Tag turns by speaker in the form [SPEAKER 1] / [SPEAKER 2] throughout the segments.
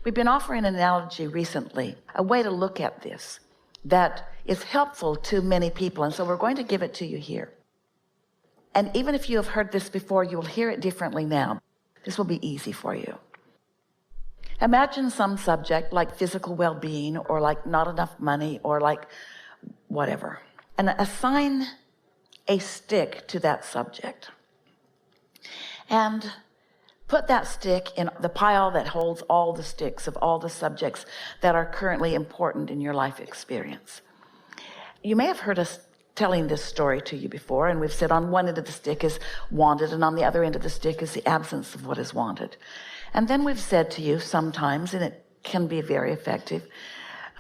[SPEAKER 1] We've been offering an analogy recently, a way to look at this that is helpful to many people, and so we're going to give it to you here. And even if you have heard this before, you'll hear it differently now. This will be easy for you. Imagine some subject like physical well-being, or like not enough money, or like whatever, and assign a stick to that subject. And put that stick in the pile that holds all the sticks of all the subjects that are currently important in your life experience. You may have heard us telling this story to you before, and we've said on one end of the stick is wanted, and on the other end of the stick is the absence of what is wanted. And then we've said to you sometimes, and it can be very effective,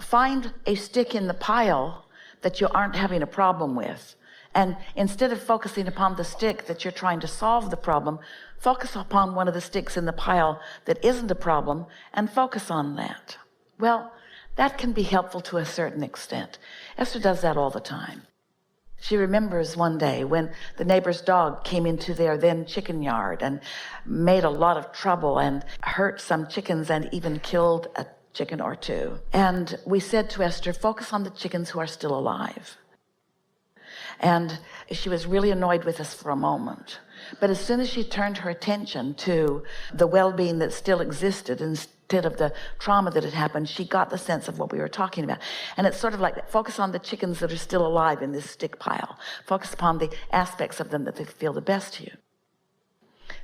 [SPEAKER 1] find a stick in the pile that you aren't having a problem with. And instead of focusing upon the stick that you're trying to solve the problem, focus upon one of the sticks in the pile that isn't a problem and focus on that. Well, that can be helpful to a certain extent. Esther does that all the time. She remembers one day when the neighbor's dog came into their then chicken yard and made a lot of trouble and hurt some chickens and even killed a chicken or two. And we said to Esther, focus on the chickens who are still alive. And she was really annoyed with us for a moment. But as soon as she turned her attention to the well-being that still existed instead of the trauma that had happened, she got the sense of what we were talking about. And it's sort of like, focus on the chickens that are still alive in this stick pile. Focus upon the aspects of them that they feel the best to you.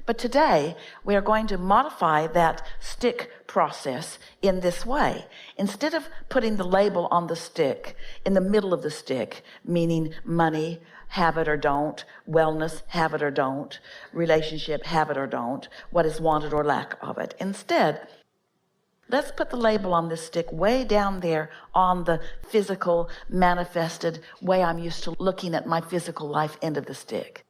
[SPEAKER 1] But today, we are going to modify that stick process in this way. Instead of putting the label on the stick, in the middle of the stick, meaning money, have it or don't, wellness, have it or don't, relationship, have it or don't, what is wanted or lack of it. Instead, let's put the label on this stick way down there on the physical, manifested way I'm used to looking at my physical life end of the stick.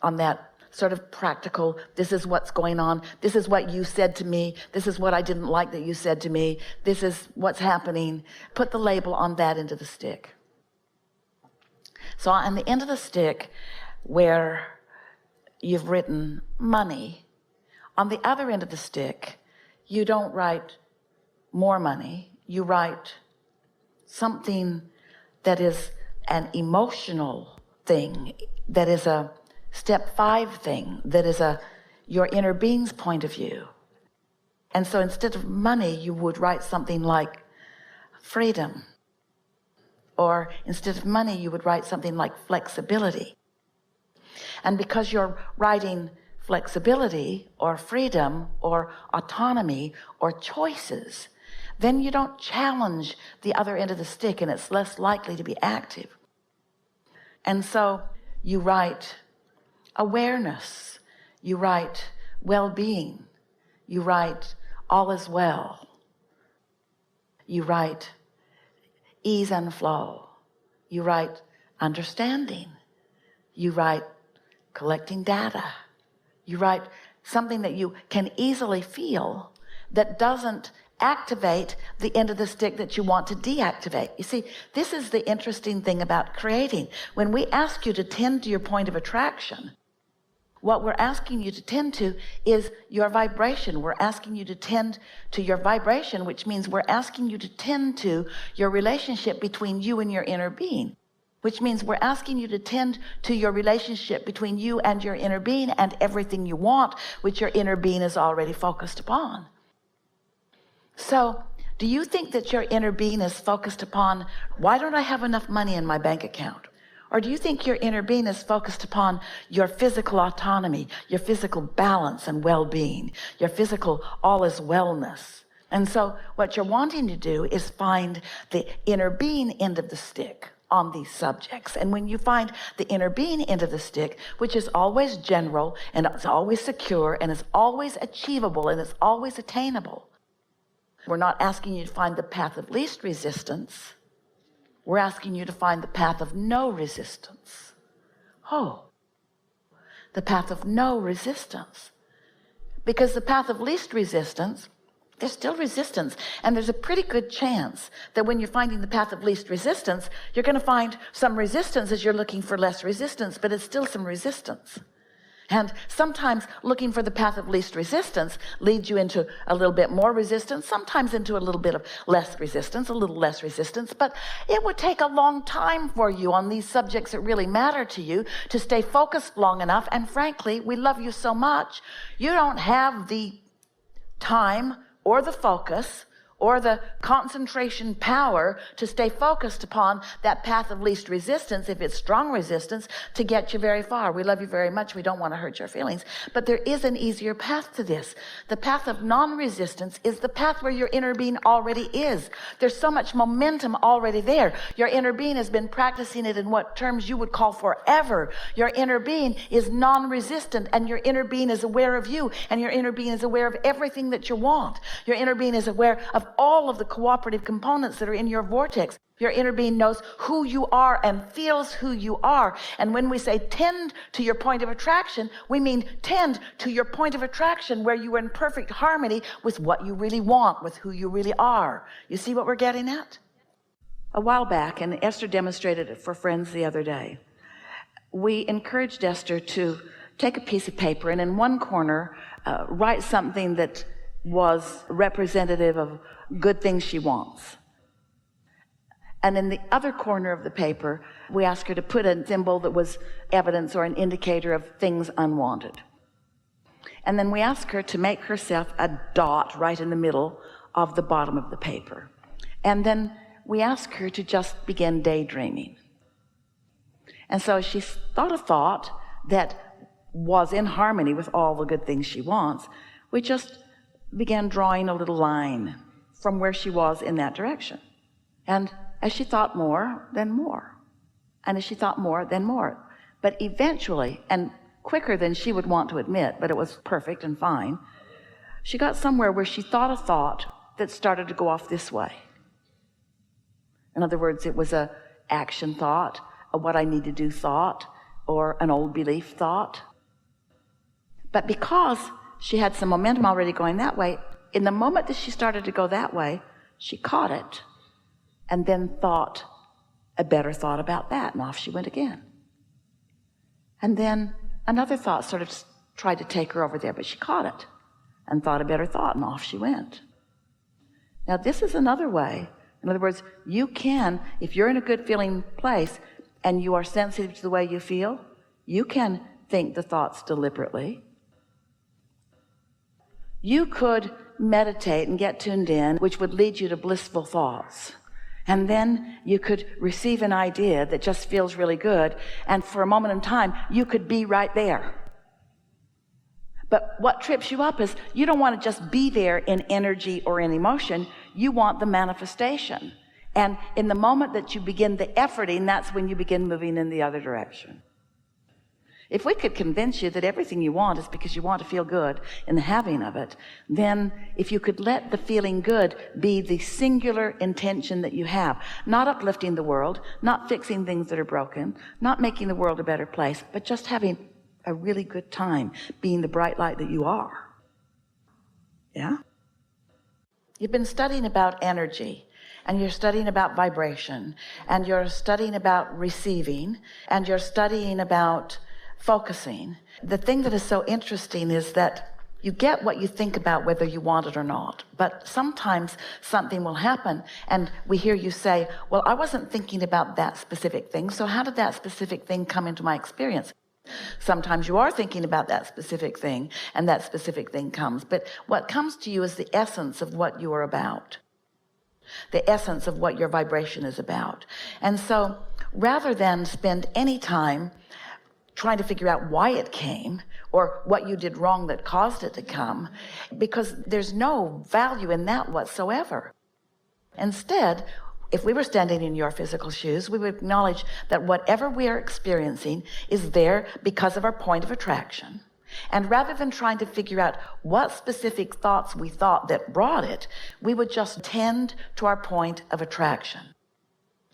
[SPEAKER 1] On that sort of practical, this is what's going on, this is what you said to me, this is what I didn't like that you said to me, this is what's happening. Put the label on that end of the stick. So on the end of the stick where you've written money, on the other end of the stick, you don't write more money, you write something that is an emotional thing, that is a step 5 thing, that is your inner being's point of view. And so instead of money, you would write something like freedom. Or instead of money, you would write something like flexibility. And because you're writing flexibility or freedom or autonomy or choices, then you don't challenge the other end of the stick, and it's less likely to be active. And so you write awareness, you write well-being, you write all is well, you write ease and flow, you write understanding, you write collecting data, you write something that you can easily feel that doesn't activate the end of the stick that you want to deactivate. You see, this is the interesting thing about creating. When we ask you to tend to your point of attraction, what we're asking you to tend to is your vibration. We're asking you to tend to your vibration, which means we're asking you to tend to your relationship between you and your inner being, which means we're asking you to tend to your relationship between you and your inner being and everything you want, which your inner being is already focused upon. So, do you think that your inner being is focused upon, why don't I have enough money in my bank account? Or do you think your inner being is focused upon your physical autonomy, your physical balance and well-being, your physical all is wellness? And so what you're wanting to do is find the inner being end of the stick on these subjects. And when you find the inner being end of the stick, which is always general and it's always secure and it's always achievable and it's always attainable, we're not asking you to find the path of least resistance. We're asking you to find the path of no resistance. Oh, the path of no resistance. Because the path of least resistance, there's still resistance. And there's a pretty good chance that when you're finding the path of least resistance, you're going to find some resistance as you're looking for less resistance, but it's still some resistance. And sometimes looking for the path of least resistance leads you into a little bit more resistance, sometimes into a little bit of less resistance, a little less resistance. But it would take a long time for you on these subjects that really matter to you to stay focused long enough. And frankly, we love you so much, you don't have the time or the focus or the concentration power to stay focused upon that path of least resistance, if it's strong resistance, to get you very far. We love you very much. We don't want to hurt your feelings. But there is an easier path to this. The path of non-resistance is the path where your inner being already is. There's so much momentum already there. Your inner being has been practicing it in what terms you would call forever. Your inner being is non-resistant, and your inner being is aware of you, and your inner being is aware of everything that you want. Your inner being is aware of all of the cooperative components that are in your vortex. Your inner being knows who you are and feels who you are. And when we say tend to your point of attraction, we mean tend to your point of attraction where you are in perfect harmony with what you really want, with who you really are. You see what we're getting at? A while back, and Esther demonstrated it for friends the other day, we encouraged Esther to take a piece of paper and in one corner write something that was representative of good things she wants. And in the other corner of the paper, we asked her to put a symbol that was evidence or an indicator of things unwanted. And then we asked her to make herself a dot right in the middle of the bottom of the paper. And then we asked her to just begin daydreaming. And so she thought a thought that was in harmony with all the good things she wants. We just began drawing a little line from where she was in that direction. And as she thought more, then more. And as she thought more, then more. But eventually, and quicker than she would want to admit, but it was perfect and fine, she got somewhere where she thought a thought that started to go off this way. In other words, it was a action thought, a what I need to do thought, or an old belief thought. But because she had some momentum already going that way, in the moment that she started to go that way, she caught it and then thought a better thought about that, and off she went again. And then another thought sort of tried to take her over there, but she caught it and thought a better thought, and off she went. Now this is another way. In other words, you can, if you're in a good feeling place and you are sensitive to the way you feel, you can think the thoughts deliberately. You could meditate and get tuned in, which would lead you to blissful thoughts. And then you could receive an idea that just feels really good. And for a moment in time, you could be right there. But what trips you up is you don't want to just be there in energy or in emotion. You want the manifestation. And in the moment that you begin the efforting, that's when you begin moving in the other direction. If we could convince you that everything you want is because you want to feel good in the having of it, then if you could let the feeling good be the singular intention that you have, not uplifting the world, not fixing things that are broken, not making the world a better place, but just having a really good time being the bright light that you are. Yeah? You've been studying about energy, and you're studying about vibration, and you're studying about receiving, and you're studying about focusing. The thing that is so interesting is that you get what you think about whether you want it or not. But sometimes something will happen and we hear you say, well, I wasn't thinking about that specific thing, so how did that specific thing come into my experience? Sometimes you are thinking about that specific thing and that specific thing comes. But what comes to you is the essence of what you are about. The essence of what your vibration is about. And so rather than spend any time trying to figure out why it came or what you did wrong that caused it to come, because there's no value in that whatsoever. Instead, if we were standing in your physical shoes, we would acknowledge that whatever we are experiencing is there because of our point of attraction. And rather than trying to figure out what specific thoughts we thought that brought it, we would just tend to our point of attraction.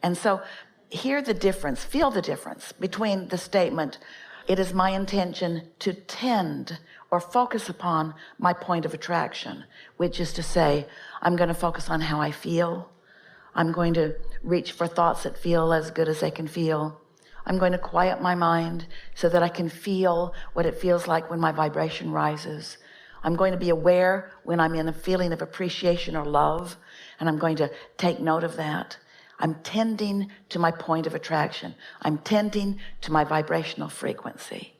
[SPEAKER 1] And so hear the difference, feel the difference between the statement, it is my intention to tend or focus upon my point of attraction, which is to say, I'm going to focus on how I feel. I'm going to reach for thoughts that feel as good as they can feel. I'm going to quiet my mind so that I can feel what it feels like when my vibration rises. I'm going to be aware when I'm in a feeling of appreciation or love, and I'm going to take note of that. I'm tending to my point of attraction. I'm tending to my vibrational frequency.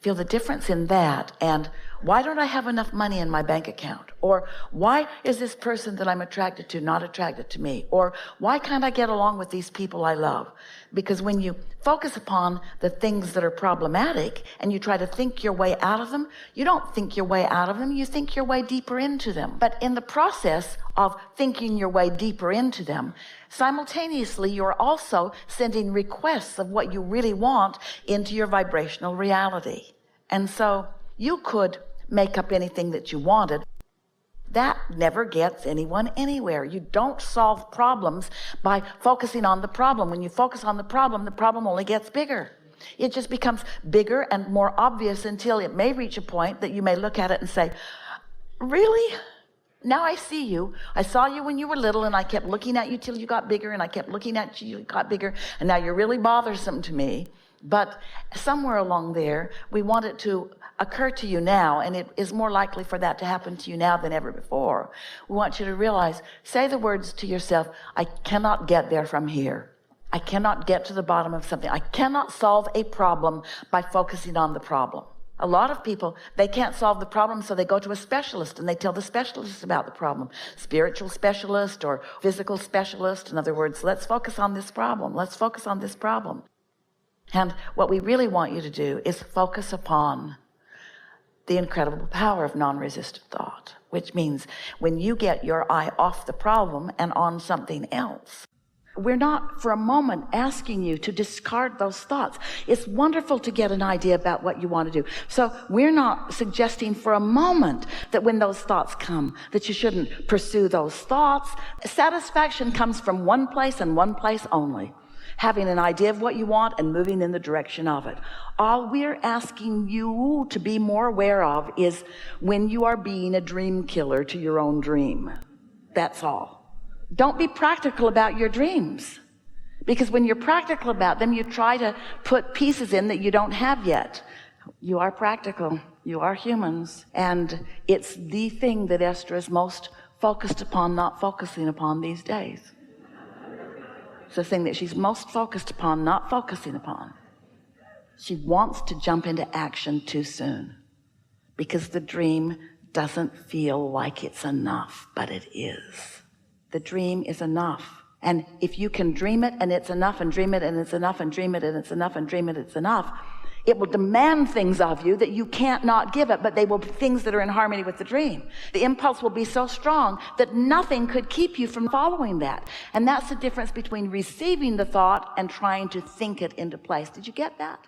[SPEAKER 1] Feel the difference in that. And why don't I have enough money in my bank account? Or why is this person that I'm attracted to not attracted to me? Or why can't I get along with these people I love? Because when you focus upon the things that are problematic and you try to think your way out of them, you don't think your way out of them, you think your way deeper into them. But in the process of thinking your way deeper into them, simultaneously you're also sending requests of what you really want into your vibrational reality. And so you could make up anything that you wanted. That never gets anyone anywhere. You don't solve problems by focusing on the problem. When you focus on the problem only gets bigger. It just becomes bigger and more obvious until it may reach a point that you may look at it and say, really? Now I see you. I saw you when you were little, and I kept looking at you till you got bigger, and I kept looking at you till you got bigger, and now you're really bothersome to me. But somewhere along there, we want it to occur to you now, and it is more likely for that to happen to you now than ever before. We want you to realize, say the words to yourself, I cannot get there from here. I cannot get to the bottom of something. I cannot solve a problem by focusing on the problem. A lot of people, they can't solve the problem, so they go to a specialist and they tell the specialist about the problem. Spiritual specialist or physical specialist. In other words, let's focus on this problem. Let's focus on this problem. And what we really want you to do is focus upon the incredible power of non-resistant thought, which means when you get your eye off the problem and on something else, we're not for a moment asking you to discard those thoughts. It's wonderful to get an idea about what you want to do. So we're not suggesting for a moment that when those thoughts come, that you shouldn't pursue those thoughts. Satisfaction comes from one place and one place only. Having an idea of what you want and moving in the direction of it. All we're asking you to be more aware of is when you are being a dream killer to your own dream. That's all. Don't be practical about your dreams, because when you're practical about them, you try to put pieces in that you don't have yet. You are practical. You are humans. And it's the thing that Esther is most focused upon not focusing upon these days. It's the thing that she's most focused upon not focusing upon. She wants to jump into action too soon because the dream doesn't feel like it's enough, but it is. The dream is enough. And if you can dream it and it's enough, and dream it and it's enough, and dream it and it's enough, and dream it, it's enough, it will demand things of you that you can't not give it, but they will be things that are in harmony with the dream. The impulse will be so strong that nothing could keep you from following that. And that's the difference between receiving the thought and trying to think it into place. Did you get that?